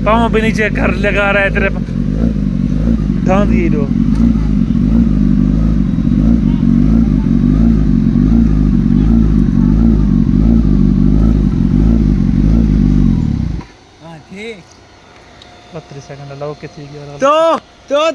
पाँव भी नीचे कर लगा रहा है तेरे ढांड दिए दो हाँ ठीक 32 सेकंड लो किसी तो